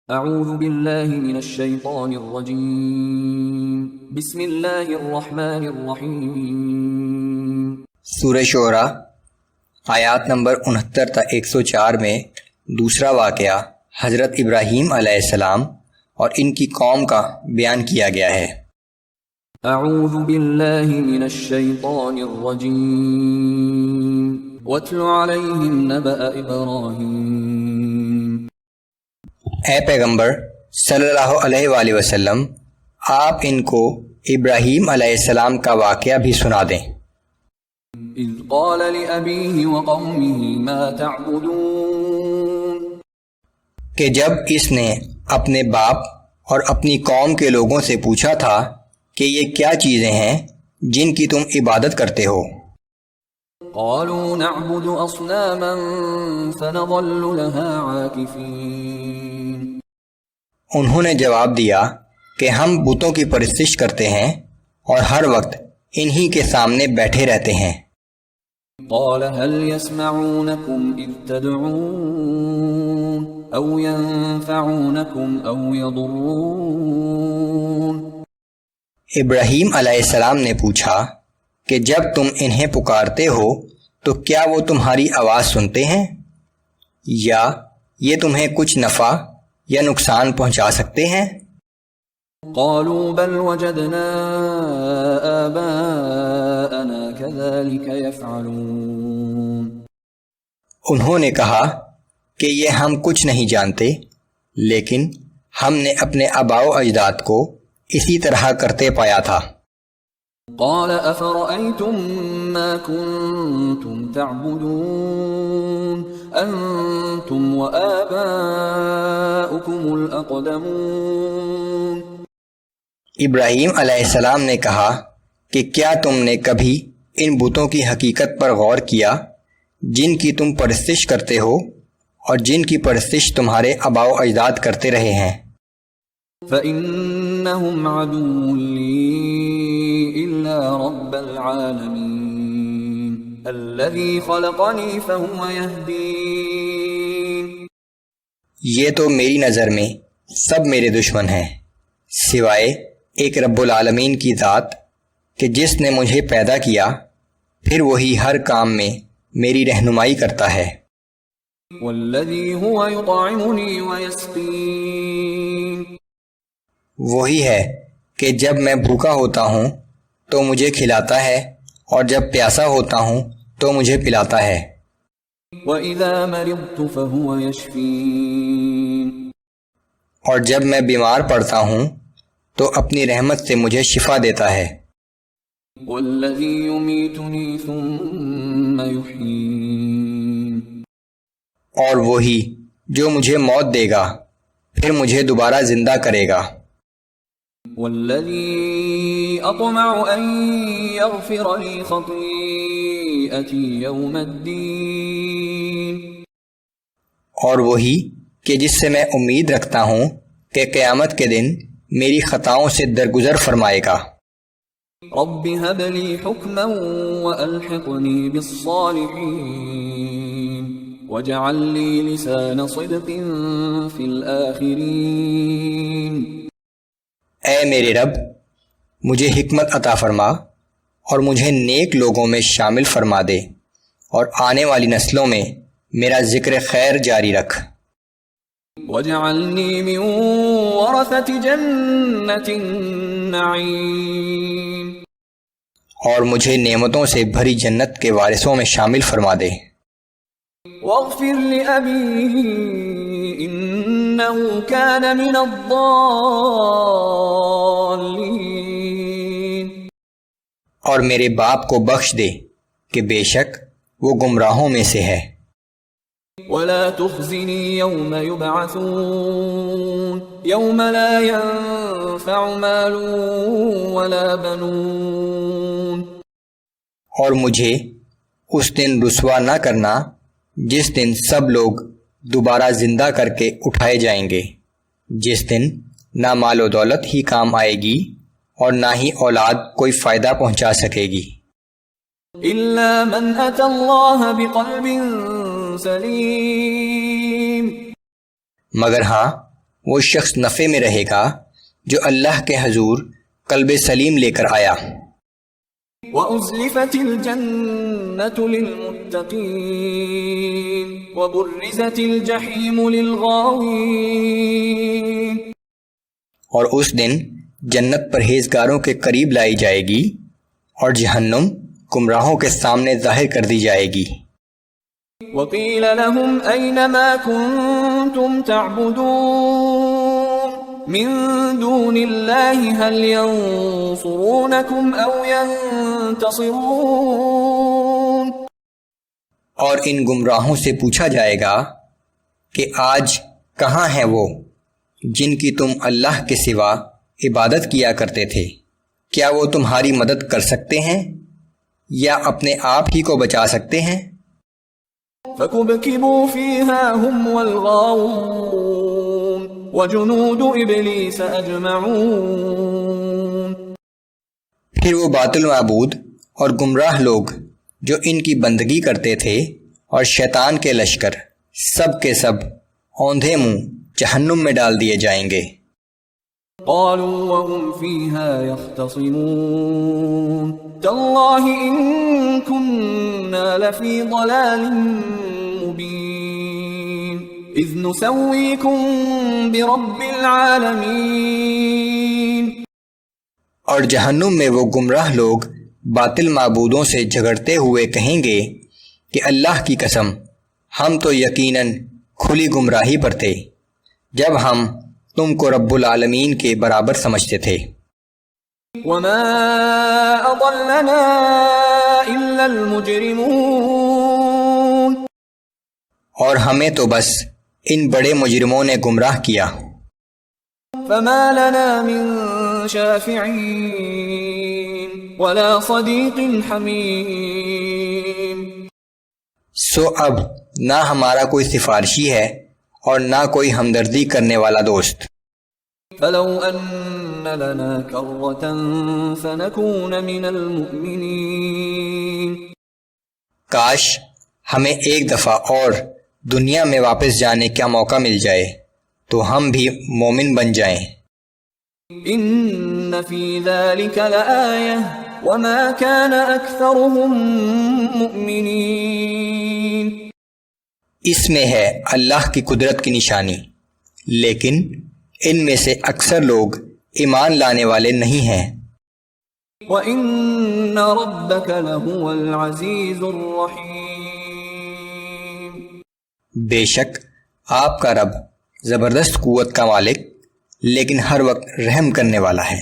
اعوذ باللہ من الشیطان الرجیم بسم اللہ الرحمن الرحیم۔ سورہ شعراء آیات نمبر 69 تا 104 میں دوسرا واقعہ حضرت ابراہیم علیہ السلام اور ان کی قوم کا بیان کیا گیا ہے۔ اعوذ باللہ من الشیطان الرجیم واتل علیہم نبأ ابراہیم۔ اے پیغمبر صلی اللہ علیہ وآلہ وسلم، آپ ان کو ابراہیم علیہ السلام کا واقعہ بھی سنا دیں۔ اذ قال لأبیہ وقومہ ما تعبدون، کہ جب اس نے اپنے باپ اور اپنی قوم کے لوگوں سے پوچھا تھا کہ یہ کیا چیزیں ہیں جن کی تم عبادت کرتے ہو؟ قالوا نعبد اصناما فنظل لها عاکفین، انہوں نے جواب دیا کہ ہم بتوں کی پرستش کرتے ہیں اور ہر وقت انہی کے سامنے بیٹھے رہتے ہیں۔ قال هل يسمعونكم اذ تدعون او ينفعونكم او يضرون، ابراہیم علیہ السلام نے پوچھا کہ جب تم انہیں پکارتے ہو تو کیا وہ تمہاری آواز سنتے ہیں یا یہ تمہیں کچھ نفع یا نقصان پہنچا سکتے ہیں؟ قالوا بل وجدنا آباءنا كذلك يفعلون، انہوں نے کہا کہ یہ ہم کچھ نہیں جانتے، لیکن ہم نے اپنے آباء و اجداد کو اسی طرح کرتے پایا تھا۔ قال افرأيتم ما كنتم تعبدون انتم وآباؤكم الاقدمون، ابراہیم علیہ السلام نے کہا کہ کیا تم نے کبھی ان بتوں کی حقیقت پر غور کیا جن کی تم پرستش کرتے ہو اور جن کی پرستش تمہارے آباء و اجداد کرتے رہے ہیں؟ فإنهم عدو لي إلا رب العالمين الذي خلقني فهو يهدين، یہ تو میری نظر میں سب میرے دشمن ہیں سوائے ایک رب العالمین کی ذات کہ جس نے مجھے پیدا کیا، پھر وہی ہر کام میں میری رہنمائی کرتا ہے۔ والذي هو يطعمني ويسقين، وہی ہے کہ جب میں بھوکا ہوتا ہوں تو مجھے کھلاتا ہے اور جب پیاسا ہوتا ہوں تو مجھے پلاتا ہے۔ وَإِذَا مَرِضْتُ فَهُوَ يَشْفِينِ، اور جب میں بیمار پڑتا ہوں تو اپنی رحمت سے مجھے شفا دیتا ہے۔ وَالَّذِي يُمِيتُنِي ثُمَّ يُحْيِينِ، اور وہی جو مجھے موت دے گا پھر مجھے دوبارہ زندہ کرے گا۔ وَالَّذِي أَطْمَعُ أَن يَغْفِرَ لِي خَطِيئَتِي يَوْمَ الدِّينِ، اور وہی کہ جس سے میں امید رکھتا ہوں کہ قیامت کے دن میری خطاؤں سے درگزر فرمائے گا۔ رَبِّ هَبْ لِي حُكْمًا وَأَلْحِقْنِي بِالصَّالِحِينَ وَاجْعَل لِّي لِسَانَ صِدْقٍ فِي الْآخِرِينَ، اے میرے رب، مجھے حکمت عطا فرما اور مجھے نیک لوگوں میں شامل فرما دے اور آنے والی نسلوں میں میرا ذکر خیر جاری رکھ۔ وَاجْعَلْنِي مِن وَرَثَةِ جَنَّةِ النَّعِيمِ، اور مجھے نعمتوں سے بھری جنت کے وارثوں میں شامل فرما دے۔ وَاغْفِرْ لِأَبِي إِنَّهُ كَانَ مِنَ الضَّالِّينَ، اور میرے باپ کو بخش دے کہ بے شک وہ گمراہوں میں سے ہے۔ وَلَا تُخْزِنِي يَوْمَ يُبْعَثُونَ يَوْمَ لَا يَنفَعُ مَالٌ وَلَا بَنُونَ، اور مجھے اس دن رسوا نہ کرنا جس دن سب لوگ دوبارہ زندہ کر کے اٹھائے جائیں گے، جس دن نہ مال و دولت ہی کام آئے گی اور نہ ہی اولاد کوئی فائدہ پہنچا سکے گی۔ إِلَّا مَنْ أَتَى اللَّهَ بِقَلْبٍ سَلِيمٍ، مگر ہاں وہ شخص نفع میں رہے گا جو اللہ کے حضور قلب سلیم لے کر آیا۔ وَأُزْلِفَتِ الْجَنَّةُ لِلْمُتَّقِينَ وَبُرِّزَتِ الْجَحِيمُ لِلْغَاوِينَ، اور اس دن جنت پرہیزگاروں کے قریب لائی جائے گی اور جہنم گمراہوں کے سامنے ظاہر کر دی جائے گی۔ وَقِيلَ لَهُمْ أَيْنَ مَا كُنتُمْ تَعْبُدُونَ مِن دُونِ اللَّهِ هَلْ يَنصُرُونَكُمْ أَوْ يَنتَصِرُونَ، اور ان گمراہوں سے پوچھا جائے گا کہ آج کہاں ہیں وہ جن کی تم اللہ کے سوا عبادت کیا کرتے تھے؟ کیا وہ تمہاری مدد کر سکتے ہیں یا اپنے آپ ہی کو بچا سکتے ہیں؟ فَكُبْكِبُوا فِيهَا هُمْ وَالْغَاوُونَ وَجُنُودُ إِبْلِيسَ أَجْمَعُونَ، پھر وہ باطل معبود اور گمراہ لوگ جو ان کی بندگی کرتے تھے اور شیطان کے لشکر سب کے سب اوندھے منہ جہنم میں ڈال دیے جائیں گے۔ قالوا وهم فيها يختصمون تالله إن كنا لفي ضلال مبين إذ نسويكم برب العالمين، اور جہنم میں وہ گمراہ لوگ باطل معبودوں سے جھگڑتے ہوئے کہیں گے کہ اللہ کی قسم ہم تو یقیناً کھلی گمراہی پر تھے جب ہم تم کو رب العالمین کے برابر سمجھتے تھے۔ وما أضلنا إلا المجرمون، اور ہمیں تو بس ان بڑے مجرموں نے گمراہ کیا۔ فما لنا من شافعين ولا صديق حميم، سو اب نہ ہمارا کوئی سفارشی ہے اور نہ کوئی ہمدردی کرنے والا دوست۔ فلو ان لنا كرة فنكون من المؤمنين، کاش ہمیں ایک دفعہ اور دنیا میں واپس جانے کا موقع مل جائے تو ہم بھی مومن بن جائیں۔ ان في ذلك لآية وما كان اكثرهم مؤمنين، اس میں ہے اللہ کی قدرت کی نشانی، لیکن ان میں سے اکثر لوگ ایمان لانے والے نہیں ہیں۔ وَإِنَّ رَبَّكَ لَهُوَ الْعَزِيزُ الرَّحِيمُ، بے شک آپ کا رب زبردست قوت کا مالک لیکن ہر وقت رحم کرنے والا ہے۔